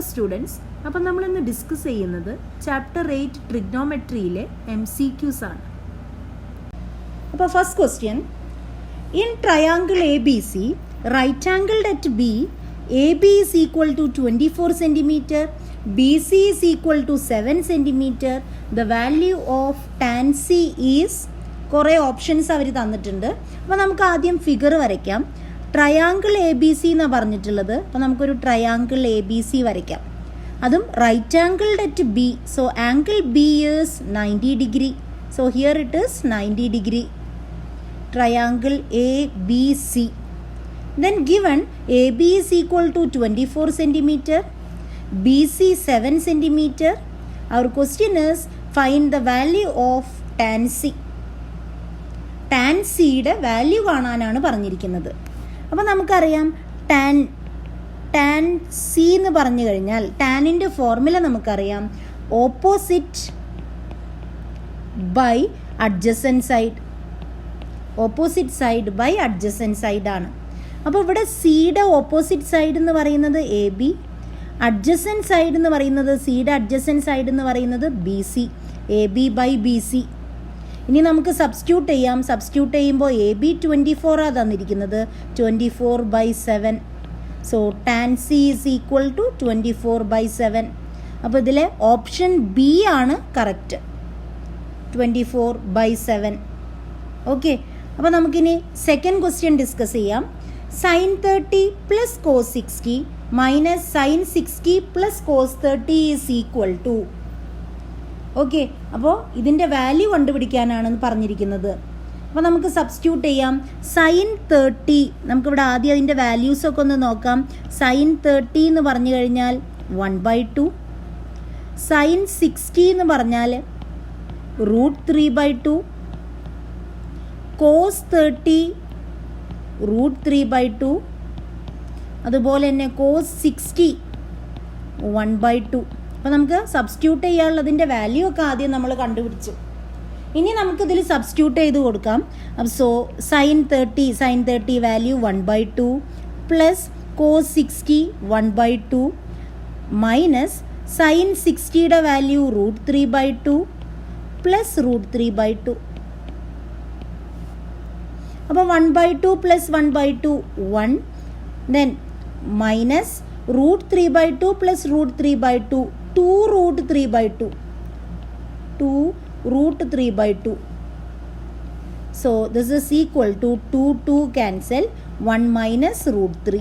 Students, അപ്പം നമ്മളിന്ന് discuss ചെയ്യുന്നത് ചാപ്റ്റർ 8 ട്രിഗ്നോമെട്രിയിലെ MCQs ആണ്. അപ്പോൾ first question, in triangle ABC, right angled at B, AB is equal to 24 cm, BC is equal to 7 cm, the value of tan C is, കുറേ options അവർ തന്നിട്ടുണ്ട്. അപ്പോൾ നമുക്ക് ആദ്യം ഫിഗർ വരയ്ക്കാം. ട്രയാങ്കിൾ ABC എന്നാണ് പറഞ്ഞിട്ടുള്ളത്. അപ്പോൾ നമുക്കൊരു ട്രയാങ്കിൾ ABC വരയ്ക്കാം. അതും right angled at B. So angle B is 90 degree. So here it is 90 degree. Triangle ABC. Then given AB is equal to 24 cm, BC 7 cm. Our question is find the value of tan C. Tan C യുടെ value കാണാനാണ് പറഞ്ഞിരിക്കുന്നത്. അപ്പോൾ നമുക്കറിയാം tan C എന്ന് പറഞ്ഞു കഴിഞ്ഞാൽ ടാനിൻ്റെ formula നമുക്കറിയാം, opposite by adjacent side. Opposite side by adjacent side ആണ്. അപ്പോൾ ഇവിടെ സിയുടെ ഓപ്പോസിറ്റ് സൈഡ് എന്ന് പറയുന്നത് AB, അഡ്ജസൻറ്റ് സൈഡ് എന്ന് പറയുന്നത് സിയുടെ അഡ്ജസൻറ്റ് സൈഡ് എന്ന് പറയുന്നത് BC, AB ബൈ BC. ഇനി നമുക്ക് സബ്സ്റ്റിറ്റ്യൂട്ട് ചെയ്യാം. സബ്സ്റ്റിറ്റ്യൂട്ട് ചെയ്യുമ്പോൾ AB 24 ആണ് തന്നിരിക്കുന്നത്, 24 by 7. So tan C is equal to 24 by 7. അപ്പോൾ ഇതിലെ ഓപ്ഷൻ B ആണ് കറക്റ്റ്, 24 by 7. ഓക്കെ, അപ്പോൾ നമുക്കിനി സെക്കൻഡ് ക്വസ്റ്റ്യൻ ഡിസ്കസ് ചെയ്യാം. Sine 30 plus cos 60 minus sine 60 plus cos 30 is equal to. Okay, അപ്പോൾ ഇതിൻ്റെ വാല്യൂ കണ്ടുപിടിക്കാനാണ് പറഞ്ഞിരിക്കുന്നത്. അപ്പോൾ നമുക്ക് സബ്സ്റ്റിറ്റ്യൂട്ട് ചെയ്യാം. സൈൻ 30, നമുക്കിവിടെ ആദ്യം അതിൻ്റെ വാല്യൂസൊക്കെ ഒന്ന് നോക്കാം. സൈൻ 30 എന്ന് പറഞ്ഞു കഴിഞ്ഞാൽ 1/2. സൈൻ 60 എന്ന് പറഞ്ഞാൽ √3/2. കോസ് 30 √3/2. അതുപോലെ തന്നെ കോസ് 60 1/2. അപ്പോൾ നമുക്ക് സബ്സ്റ്റിറ്റ്യൂട്ട് ചെയ്യാനുള്ളതിൻ്റെ വാല്യൂ ഒക്കെ ആദ്യം നമ്മൾ കണ്ടുപിടിച്ചു. ഇനി നമുക്കിതിൽ സബ്സ്റ്റിറ്റ്യൂട്ട് ചെയ്ത് കൊടുക്കാം. So sine 30 value 1/2 plus cos 60 1/2 minus sine 60യുടെ വാല്യൂ √3/2 പ്ലസ് √3/2. അപ്പോൾ 1/2 plus 1/2 1, then minus √3/2 plus √3/2 2√3/2. 2√3/2. So this is equal to 2 cancel, 1 minus √3.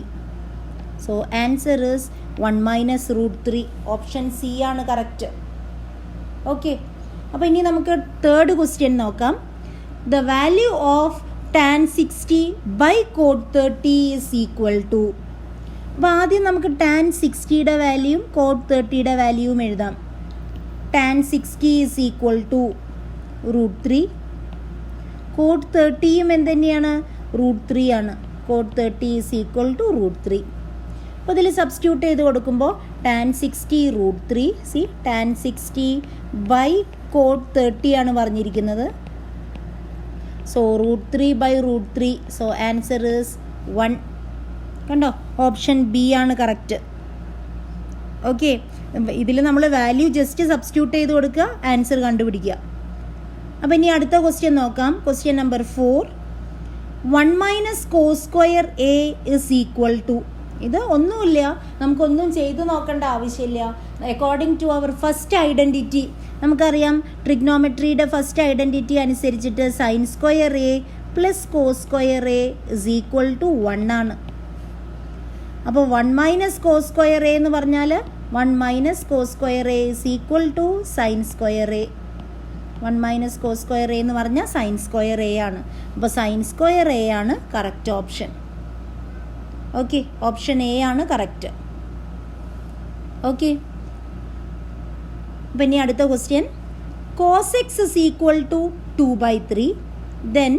So answer is 1 minus √3. Option C ആണ് കറക്റ്റ്. ഓക്കെ, അപ്പോൾ ഇനി നമുക്ക് തേർഡ് ക്വസ്റ്റ്യൻ നോക്കാം. The value of tan 60 by cot 30 is equal to. അപ്പോൾ ആദ്യം നമുക്ക് tan 60യുടെ വാല്യൂയും coat 30യുടെ വാല്യൂവും എഴുതാം. Tan 60 is equal to √3. Cot 30യും എന്തുതന്നെയാണ്, √3 ആണ്. Cot 30 is equal to √3. അപ്പോൾ ഇതിൽ സബ്സ്റ്റിറ്റ്യൂട്ട് ചെയ്ത് കൊടുക്കുമ്പോൾ tan 60 √3. See tan 60 by cot 30 ആണ് പറഞ്ഞിരിക്കുന്നത്. So √3 by √3. So answer is 1. കണ്ടോ, ഓപ്ഷൻ B ആണ് കറക്റ്റ്. ഓക്കെ, ഇതിൽ നമ്മൾ വാല്യൂ ജസ്റ്റ് സബ്സ്റ്റിറ്റ്യൂട്ട് ചെയ്ത് കൊടുക്കുക, ആൻസർ കണ്ടുപിടിക്കുക. അപ്പോൾ ഇനി അടുത്ത ക്വസ്റ്റ്യൻ നോക്കാം. Question number 4, 1 minus cos square A is equal to. ഇത് ഒന്നുമില്ല, നമുക്കൊന്നും ചെയ്തു നോക്കേണ്ട ആവശ്യമില്ല. According to our first identity നമുക്കറിയാം, ട്രിഗ്നോമെട്രിയുടെ ഫസ്റ്റ് ഐഡൻറ്റിറ്റി അനുസരിച്ചിട്ട് sine square A plus cos square A is equal to 1 ആണ്. അപ്പോൾ 1 മൈനസ് കോസ് സ്ക്വയർ A എന്ന് പറഞ്ഞാൽ 1 minus cos square A is equal to sine square A. 1 minus cos square A എന്ന് പറഞ്ഞാൽ sine square A ആണ്. അപ്പോൾ sine square A ആണ് correct option. Okay, option A ആണ് കറക്റ്റ്. ഓക്കെ, അപ്പോൾ ഇനി അടുത്ത question, cos x is equal to 2/3, then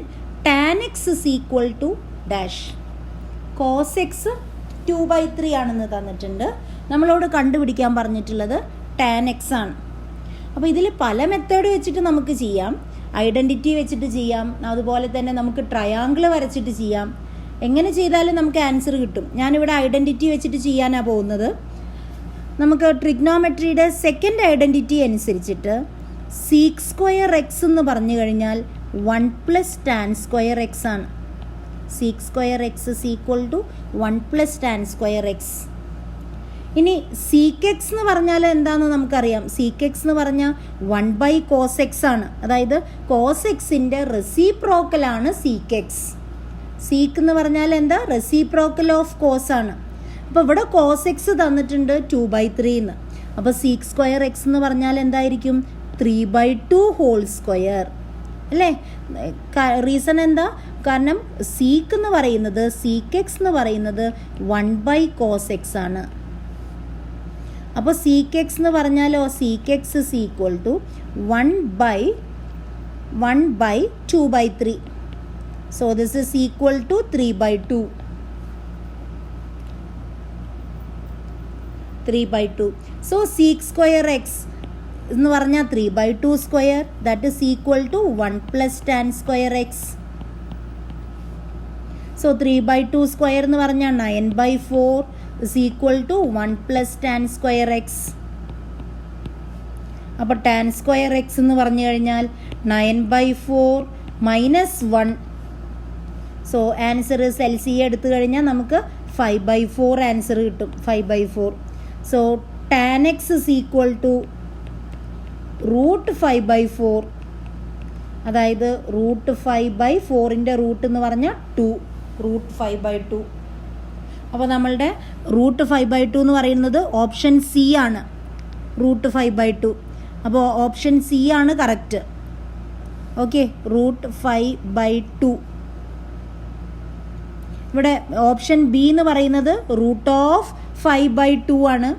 tan x is equal to dash. Cos x 2/3 ആണെന്ന് തന്നിട്ടുണ്ട്. നമ്മളോട് കണ്ടുപിടിക്കാൻ പറഞ്ഞിട്ടുള്ളത് ടാൻ എക്സ് ആണ്. അപ്പോൾ ഇതിൽ പല മെത്തേഡ് വെച്ചിട്ട് നമുക്ക് ചെയ്യാം. ഐഡൻറ്റിറ്റി വെച്ചിട്ട് ചെയ്യാം, അതുപോലെ തന്നെ നമുക്ക് ട്രയാങ്കിൾ വരച്ചിട്ട് ചെയ്യാം. എങ്ങനെ ചെയ്താലും നമുക്ക് ആൻസർ കിട്ടും. ഞാനിവിടെ ഐഡൻറ്റിറ്റി വെച്ചിട്ട് ചെയ്യാനാണ് പോകുന്നത്. നമുക്ക് ട്രിഗ്നോമെട്രിയുടെ സെക്കൻഡ് ഐഡൻറ്റിറ്റി അനുസരിച്ചിട്ട് സീക്ക് സ്ക്വയർ എക്സ് എന്ന് പറഞ്ഞു കഴിഞ്ഞാൽ 1 പ്ലസ് ടാൻ സ്ക്വയർ എക്സ് ആണ്. Sec square x is equal to 1 plus tan square x. ഇനി സീക്ക് എക്സ് എന്ന് പറഞ്ഞാൽ എന്താണെന്ന് നമുക്കറിയാം. സീക്ക് എക്സ് എന്ന് പറഞ്ഞാൽ 1 ബൈ കോസ് എക്സ് ആണ്. അതായത് കോസ് എക്സിൻ്റെ റെസിപ്രോക്കലാണ് സീക്ക് എക്സ്. സീക്ക് എന്ന് പറഞ്ഞാൽ എന്താ? റെസിപ്രോക്കൽ ഓഫ് കോസ് ആണ്. അപ്പോൾ ഇവിടെ കോസ് എക്സ് തന്നിട്ടുണ്ട് 2/3 എന്ന്. അപ്പോൾ സീക്ക് സ്ക്വയർ എക്സ് എന്ന് പറഞ്ഞാൽ എന്തായിരിക്കും? 3/2 ഹോൾ സ്ക്വയർ അല്ലേ? റീസൺ എന്താ? കാരണം സീക്ക് എന്ന് പറയുന്നത്, സീക്ക് എക്സ് എന്ന് പറയുന്നത് 1 ബൈ കോസ് എക്സ് ആണ്. അപ്പോൾ സീക്ക് എക്സ് എന്ന് പറഞ്ഞാലോ, sec x is equal to 1 by 2/3. So this is equal to 3/2. 3/2. So sec square x എന്ന് പറഞ്ഞാൽ 3/2 square, that is equal to 1 plus tan square x. So 3/2 square എന്ന് പറഞ്ഞാൽ 9/4 is equal to 1 plus tan square x. അപ്പോൾ tan square x എന്ന് പറഞ്ഞു കഴിഞ്ഞാൽ 9/4 minus 1. So answer LCA എടുത്തു കഴിഞ്ഞാൽ നമുക്ക് 5/4 ആൻസർ കിട്ടും. 5/4. So tan x is equal to √5/4. അതായത് √5/4ൻ്റെ റൂട്ട് എന്ന് പറഞ്ഞാൽ 2, √5/2. അപ്പോൾ നമ്മളുടെ √5/2 എന്ന് പറയുന്നത് ഓപ്ഷൻ സി ആണ്. √5/2. അപ്പോൾ ഓപ്ഷൻ സി ആണ് കറക്റ്റ്. ഓക്കെ, √5/2. ഇവിടെ ഓപ്ഷൻ ബി എന്ന് പറയുന്നത് √5/2 ആണ്.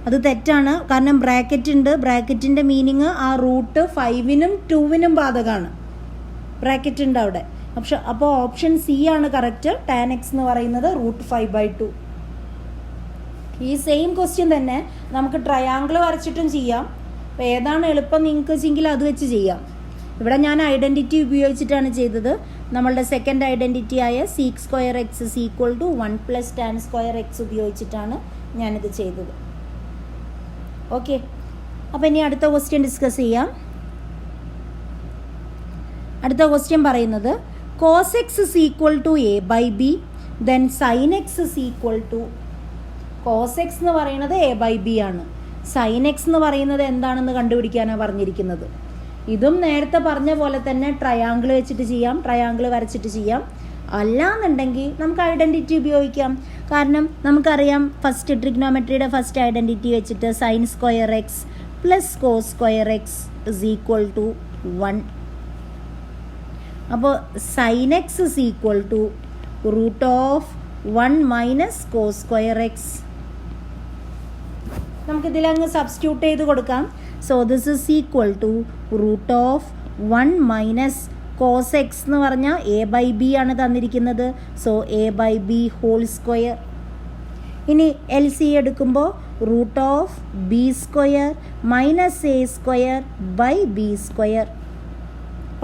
അത് തെറ്റാണ്. കാരണം ബ്രാക്കറ്റ് ഉണ്ട്. ബ്രാക്കറ്റിൻ്റെ മീനിങ് ആ √5നും 2നും ബാധകമാണ്. ബ്രാക്കറ്റ് ഉണ്ട് അവിടെ. അപ്പോൾ ഓപ്ഷൻ സി ആണ് കറക്റ്റ്. ടാൻ എക്സ് എന്ന് പറയുന്നത് √5/2. ഈ സെയിം ക്വസ്റ്റ്യൻ തന്നെ നമുക്ക് ട്രയാങ്കിൾ വരച്ചിട്ടും ചെയ്യാം. അപ്പോൾ ഏതാണ് എളുപ്പം നിങ്ങൾക്ക് വെച്ചെങ്കിൽ അത് വെച്ച് ചെയ്യാം. ഇവിടെ ഞാൻ ഐഡൻറ്റിറ്റി ഉപയോഗിച്ചിട്ടാണ് ചെയ്തത്. നമ്മളുടെ സെക്കൻഡ് ഐഡൻറ്റിറ്റി ആയ sec square x is equal to 1 plus tan square x ഉപയോഗിച്ചിട്ടാണ് ഞാനിത് ചെയ്തത്. ഓക്കെ, അപ്പോൾ ഇനി അടുത്ത ക്വസ്റ്റ്യൻ ഡിസ്കസ് ചെയ്യാം. അടുത്ത ക്വസ്റ്റ്യൻ പറയുന്നത് cos x is equal to a/b, then sin x is equal to, cos x എന്ന് പറയുന്നത് a/b ആണ്. sin x എന്ന് പറയുന്നത് എന്താണെന്ന് കണ്ടുപിടിക്കാനാണ് പറഞ്ഞിരിക്കുന്നത്. ഇതും നേരത്തെ പറഞ്ഞ പോലെ തന്നെ ട്രയാങ്കിൾ വെച്ചിട്ട് ചെയ്യാം, ട്രയാങ്കിൾ വരച്ചിട്ട് ചെയ്യാം. അല്ലാന്നുണ്ടെങ്കിൽ നമുക്ക് ഐഡൻറ്റിറ്റി ഉപയോഗിക്കാം. കാരണം നമുക്കറിയാം ഫസ്റ്റ് ട്രിഗ്നോമെട്രിയുടെ ഫസ്റ്റ് ഐഡൻറ്റിറ്റി വെച്ചിട്ട് sine square x plus cos square x is equal to 1. അപ്പോൾ sine x is equal to √1 minus cos square x. നമുക്കിതിലങ്ങ് സബ്സ്റ്റിറ്റ്യൂട്ട് ചെയ്ത് കൊടുക്കാം. So this is equal to √1 minus cos x എന്ന് പറഞ്ഞാൽ a/b ആണ് തന്നിരിക്കുന്നത്. So a/b whole square. ഇനി LCA എടുക്കുമ്പോൾ √b² minus a² b square.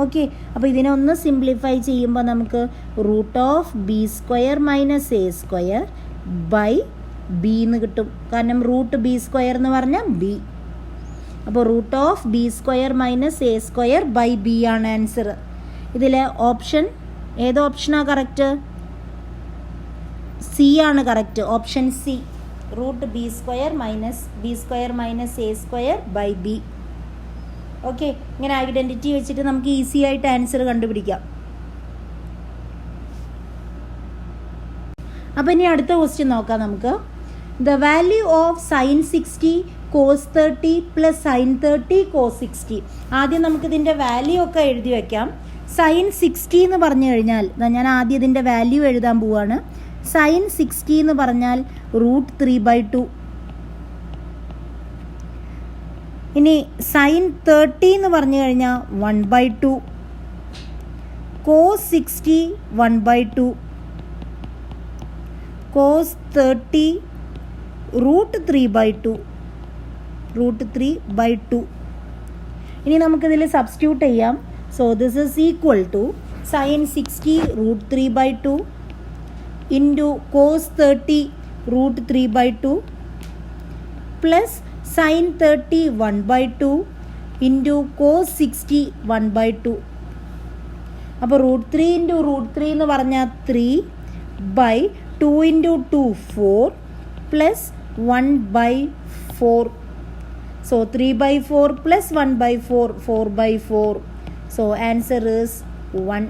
Okay, അപ്പോൾ ഇതിനെ ഒന്ന് സിംപ്ലിഫൈ ചെയ്യുമ്പോൾ നമുക്ക് √b² മൈനസ് a² b എന്ന് കിട്ടും. കാരണം √b² എന്ന് പറഞ്ഞാൽ b. അപ്പോൾ √b² മൈനസ് a² b ആണ് ആൻസർ. ഇതിൽ ഓപ്ഷൻ ഏത് ഓപ്ഷനാണ് കറക്റ്റ്? സി ആണ് correct. Option C, √b² minus b² minus a² b. Okay, ഇങ്ങനെ ഐഡൻറ്റിറ്റി വെച്ചിട്ട് നമുക്ക് ഈസി ആയിട്ട് ആൻസർ കണ്ടുപിടിക്കാം. അപ്പോൾ ഇനി അടുത്ത ക്വസ്റ്റ്യൻ നോക്കാം നമുക്ക്. The value of sine 60 cos 30 plus sine 30 cos 60. ആദ്യം നമുക്കിതിൻ്റെ വാല്യൂ ഒക്കെ എഴുതി വയ്ക്കാം. സൈൻ 60 എന്ന് പറഞ്ഞു കഴിഞ്ഞാൽ ഞാൻ ആദ്യം ഇതിൻ്റെ വാല്യൂ എഴുതാൻ പോവാണ്. സൈൻ 60 എന്ന് പറഞ്ഞാൽ √3/2. ഇനി സൈൻ 30 എന്ന് പറഞ്ഞു കഴിഞ്ഞാൽ 1/2. കോസ് 60 1/2. കോസ് 30 √3/2. √3/2. ഇനി നമുക്കിതിൽ സബ്സ്റ്റിറ്റ്യൂട്ട് ചെയ്യാം. So this is equal to sine 60 √3/2 into cos 30 √3/2 plus sine 30 1/2 into cos 60 1/2. അപ്പോൾ √3 ഇൻറ്റു √3 എന്ന് പറഞ്ഞാൽ 3/2 into 2 4 plus 1/4. So 3/4 plus 1/4 4/4. So answer is 1.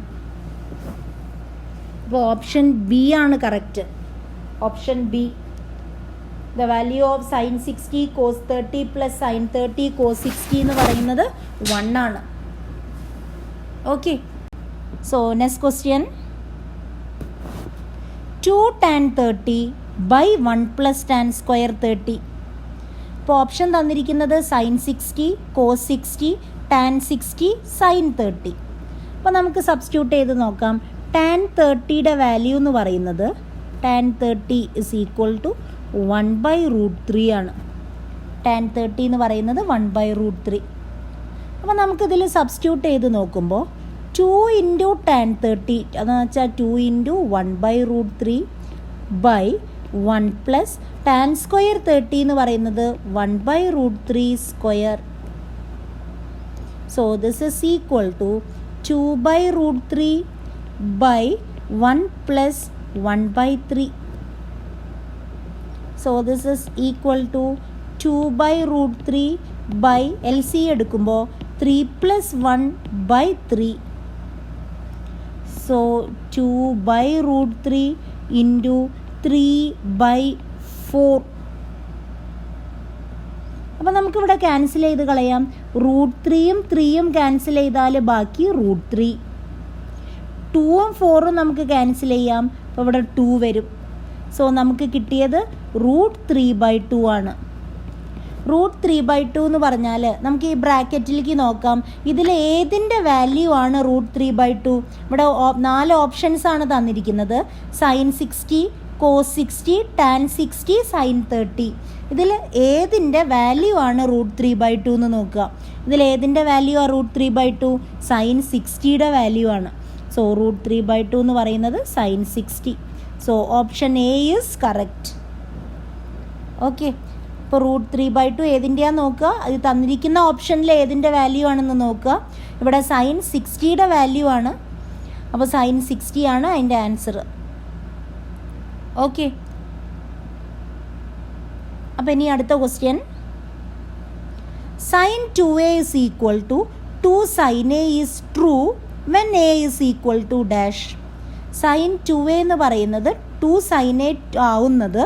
അപ്പോൾ ഓപ്ഷൻ ബി ആണ് correct. Option B. The value of sine 60 cos 30 plus sine 30 cos 60 എന്ന് പറയുന്നത് 1 ആണ്. Okay. So next question. 2 tan 30 by 1 plus tan square 30. ഇപ്പോൾ option തന്നിരിക്കുന്നത് sine 60 cos 60 tan 60 sine 30. അപ്പോൾ നമുക്ക് substitute ചെയ്ത് നോക്കാം. ടാൻ 30യുടെ വാല്യൂ എന്ന് പറയുന്നത് ടാൻ 30 ഇസ് ഈക്വൽ ടു 1/√3 ആണ്. ടാൻ 30 എന്ന് പറയുന്നത് 1/√3. അപ്പോൾ നമുക്കിതിൽ സബ്സ്റ്റിറ്റ്യൂട്ട് ചെയ്ത് നോക്കുമ്പോൾ 2 ഇൻറ്റു ടാൻ 30 അതെന്ന് വെച്ചാൽ 2 into 1/√3 by 1 plus tan square 30 എന്ന് പറയുന്നത് 1/√3 square. So this is equal to 2/√3 by 1 plus 1/3. So this is equal to 2/√3 by LC എടുക്കുമ്പോൾ 3 പ്ലസ് 1/3. So 2/√3 into 3/4. അപ്പോൾ നമുക്കിവിടെ ക്യാൻസൽ ചെയ്ത് കളയാം. √3യും 3യും ക്യാൻസൽ ചെയ്താൽ ബാക്കി √3. 2ഉം 4ഉം നമുക്ക് ക്യാൻസൽ ചെയ്യാം. അപ്പോൾ ഇവിടെ 2 വരും. സോ നമുക്ക് കിട്ടിയത് √3/2 ആണ്. √3/2 എന്ന് പറഞ്ഞാൽ നമുക്ക് ഈ ബ്രാക്കറ്റിലേക്ക് നോക്കാം. ഇതിൽ ഏതിൻ്റെ വാല്യൂ ആണ് √3/2? ഇവിടെ 4 ഓപ്ഷൻസ് ആണ് തന്നിരിക്കുന്നത്. Sine 60 cos 60 tan 60 sine 30. ഇതിൽ ഏതിൻ്റെ വാല്യൂ ആണ് √3/2 എന്ന് നോക്കുക. ഇതിൽ ഏതിൻ്റെ വാല്യൂ ആണ് √3/2? സൈൻ 60യുടെ വാല്യൂ ആണ്. സോ √3/2 എന്ന് പറയുന്നത് sine 60. So option A is correct. Okay. ഇപ്പോൾ √3/2 ഏതിൻ്റെയാണെന്ന് നോക്കുക. അത് തന്നിരിക്കുന്ന ഓപ്ഷനിൽ ഏതിൻ്റെ വാല്യൂ ആണെന്ന് നോക്കുക. ഇവിടെ സൈൻ 60യുടെ വാല്യൂ ആണ്. അപ്പോൾ സൈൻ 60 ആണ് അതിൻ്റെ ആൻസർ. ഓക്കെ. അപ്പോൾ ഇനി അടുത്ത question. Sine 2a is equal to 2 sine A is true when A is equal to dash. Sine 2a എന്ന് പറയുന്നത് 2 സൈൻ എ ആവുന്നത്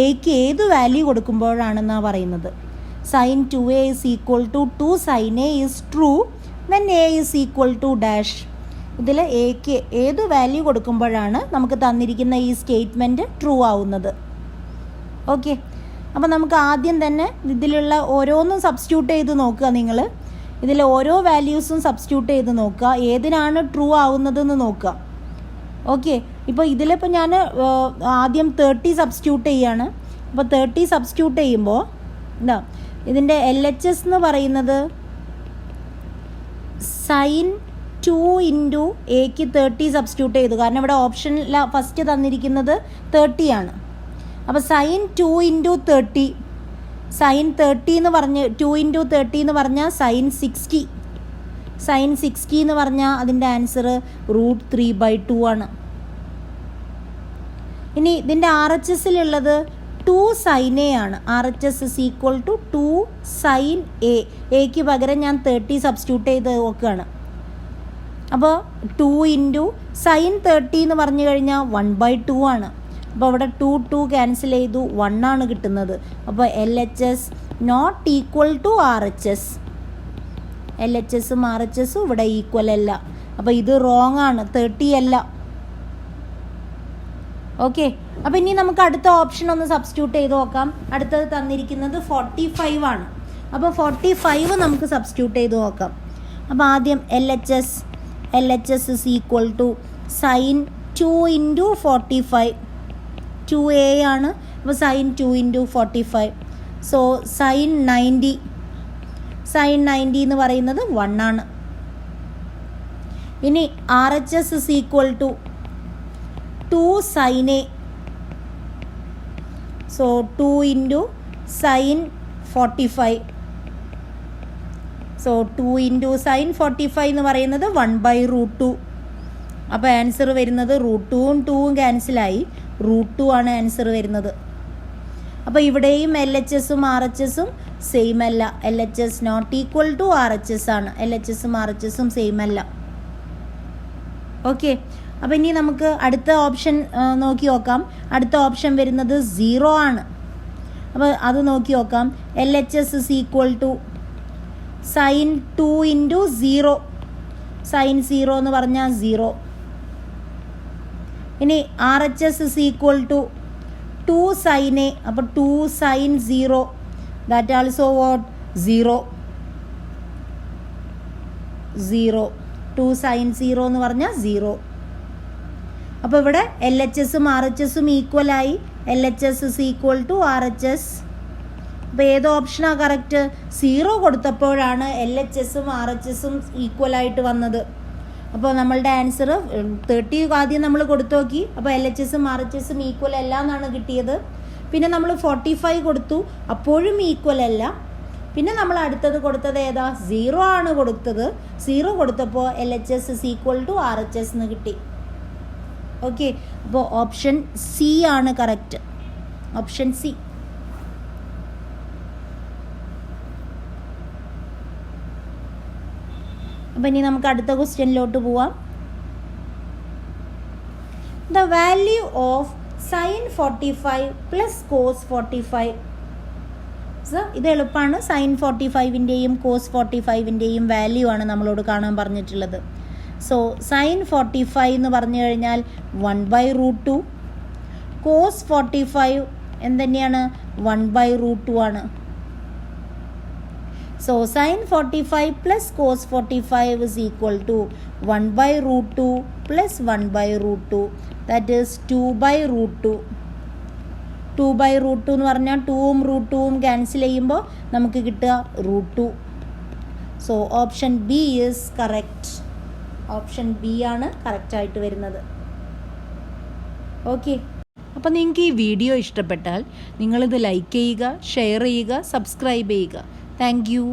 എക്ക് ഏത് വാല്യൂ കൊടുക്കുമ്പോഴാണെന്നാണ് പറയുന്നത്. Sine 2a is equal to 2 sine A is true when A is equal to dash. ഇതിൽ എക്ക് ഏത് വാല്യൂ കൊടുക്കുമ്പോഴാണ് നമുക്ക് തന്നിരിക്കുന്ന ഈ സ്റ്റേറ്റ്മെൻറ്റ് ട്രൂ ആവുന്നത്. ഓക്കെ. അപ്പോൾ നമുക്ക് ആദ്യം തന്നെ ഇതിലുള്ള ഓരോന്നും സബ്സ്റ്റിറ്റ്യൂട്ട് ചെയ്ത് നോക്കുക. നിങ്ങൾ ഇതിൽ ഓരോ വാല്യൂസും സബ്സ്റ്റിറ്റ്യൂട്ട് ചെയ്ത് നോക്കുക. ഏതിനാണ് ട്രൂ ആവുന്നതെന്ന് നോക്കുക. ഓക്കെ. ഇപ്പോൾ ഇതിലിപ്പോൾ ഞാൻ ആദ്യം 30 സബ്സ്റ്റിറ്റ്യൂട്ട് ചെയ്യാണ്. അപ്പോൾ 30 സബ്സ്റ്റിറ്റ്യൂട്ട് ചെയ്യുമ്പോൾ എന്താ ഇതിൻ്റെ LHS എന്ന് പറയുന്നത് സൈൻ 2 ഇൻറ്റു എക്ക് 30 സബ്സ്റ്റിറ്റ്യൂട്ട് ചെയ്തു. കാരണം ഇവിടെ ഓപ്ഷനിൽ ഫസ്റ്റ് തന്നിരിക്കുന്നത് 30 ആണ്. അപ്പോൾ സൈൻ 2 ഇൻറ്റു 30 സൈൻ 30 എന്ന് പറഞ്ഞ് 2 ഇൻറ്റു 30 എന്ന് പറഞ്ഞാൽ സൈൻ 60. സൈൻ 60 എന്ന് പറഞ്ഞാൽ അതിൻ്റെ ആൻസർ √3/2 ആണ്. ഇനി ഇതിൻ്റെ RHSലുള്ളത് 2 സൈൻ എ ആണ്. RHS is equal to 2 sine A. എക്ക് പകരം ഞാൻ 30 സബ്സ്റ്റിറ്റ്യൂട്ട് ചെയ്ത് നോക്കുകയാണ്. അപ്പോൾ 2 ഇൻറ്റു സൈൻ 30 എന്ന് പറഞ്ഞു കഴിഞ്ഞാൽ 1/2 ആണ്. അപ്പോൾ ഇവിടെ 2 ക്യാൻസൽ ചെയ്തു 1 ആണ് കിട്ടുന്നത്. അപ്പോൾ LHS not equal to RHS. LHSും RHSും ഇവിടെ ഈക്വൽ അല്ല. അപ്പോൾ ഇത് റോങ് ആണ്, 30 അല്ല. ഓക്കെ. അപ്പോൾ ഇനി നമുക്ക് അടുത്ത ഓപ്ഷൻ ഒന്ന് സബ്സ്റ്റിറ്റ്യൂട്ട് ചെയ്ത് നോക്കാം. അടുത്തത് തന്നിരിക്കുന്നത് 45 ആണ്. അപ്പോൾ 45 നമുക്ക് സബ്സ്റ്റിറ്റ്യൂട്ട് ചെയ്ത് നോക്കാം. അപ്പോൾ ആദ്യം LHS is equal to sine 2 into 45. 2a ആണ്. അപ്പോൾ sine 2 into 45. So sine 90. Sine 90 എന്ന് പറയുന്നത് 1 ആണ്. ഇനി RHS is equal to 2 sine A. So 2 into sine 45. So 2 into sine 45 എന്ന് പറയുന്നത് 1/√2. അപ്പോൾ ആൻസർ വരുന്നത് √2ഉം 2ഉം ക്യാൻസലായി, √2 ആണ് ആൻസർ വരുന്നത്. അപ്പോൾ ഇവിടെയും LHSഉം RHSഉം സെയിം അല്ല. LHS not equal to RHS ആണ്. LHSഉം RHSഉം സെയിം അല്ല. ഓക്കെ, അപ്പോൾ ഇനി നമുക്ക് അടുത്ത ഓപ്ഷൻ നോക്കി നോക്കാം. അടുത്ത ഓപ്ഷൻ വരുന്നത് 0 ആണ്. അപ്പോൾ അത് നോക്കി നോക്കാം. LHS is equal to sine 2 into 0. Sine 0 എന്ന് പറഞ്ഞാൽ 0. ഇനി RHS is equal to 2 sine A. അപ്പോൾ 2 sine 0, that also what 0. 2 sine 0 എന്ന് പറഞ്ഞാൽ 0. അപ്പോൾ ഇവിടെ LHSഉം RHSഉം ഈക്വലായി. LHS is equal to RHS. അപ്പോൾ ഏത് ഓപ്ഷനാണ് കറക്റ്റ്? 0 കൊടുത്തപ്പോഴാണ് LHSഉം RHSഉം ഈക്വലായിട്ട് വന്നത്. അപ്പോൾ നമ്മളുടെ ആൻസർ 30 ആദ്യം നമ്മൾ കൊടുത്തു നോക്കി. അപ്പോൾ LHSഉം RHSഉം ഈക്വൽ അല്ല എന്നാണ് കിട്ടിയത്. പിന്നെ നമ്മൾ 45 കൊടുത്തു, അപ്പോഴും ഈക്വൽ അല്ല. പിന്നെ നമ്മൾ അടുത്തത് കൊടുത്തത് ഏതാ? 0 ആണ് കൊടുത്തത്. 0 കൊടുത്തപ്പോൾ LHS is equal to RHS എന്ന് കിട്ടി. ഓക്കെ, അപ്പോൾ ഓപ്ഷൻ സി ആണ് കറക്റ്റ്. Option C. അപ്പോൾ ഇനി നമുക്ക് അടുത്ത ക്വസ്റ്റ്യനിലോട്ട് പോവാം. The value of sine 45 plus cos 45. ഇത് എളുപ്പമാണ്. സൈൻ 45ൻ്റെയും കോസ് 45ൻ്റെയും വാല്യൂ ആണ് നമ്മളോട് കാണാൻ പറഞ്ഞിട്ടുള്ളത്. സോ സൈൻ 45 എന്ന് പറഞ്ഞു കഴിഞ്ഞാൽ 1/√2. കോസ് 45 എന്തുതന്നെയാണ്? 1/√2 ആണ്. So sine 45 plus cos 45 is equal to 1/√2 plus 1/√2, that is 2/√2. 2/√2 എന്ന് പറഞ്ഞാൽ 2ഉം √2ഉം ക്യാൻസൽ ചെയ്യുമ്പോൾ നമുക്ക് കിട്ടുക √2. So option B is correct. Option B ആണ് കറക്റ്റായിട്ട് വരുന്നത്. ഓക്കെ, അപ്പോൾ നിങ്ങൾക്ക് ഈ വീഡിയോ ഇഷ്ടപ്പെട്ടാൽ നിങ്ങളിത് ലൈക്ക് ചെയ്യുക, ഷെയർ ചെയ്യുക, സബ്സ്ക്രൈബ് ചെയ്യുക. Thank you.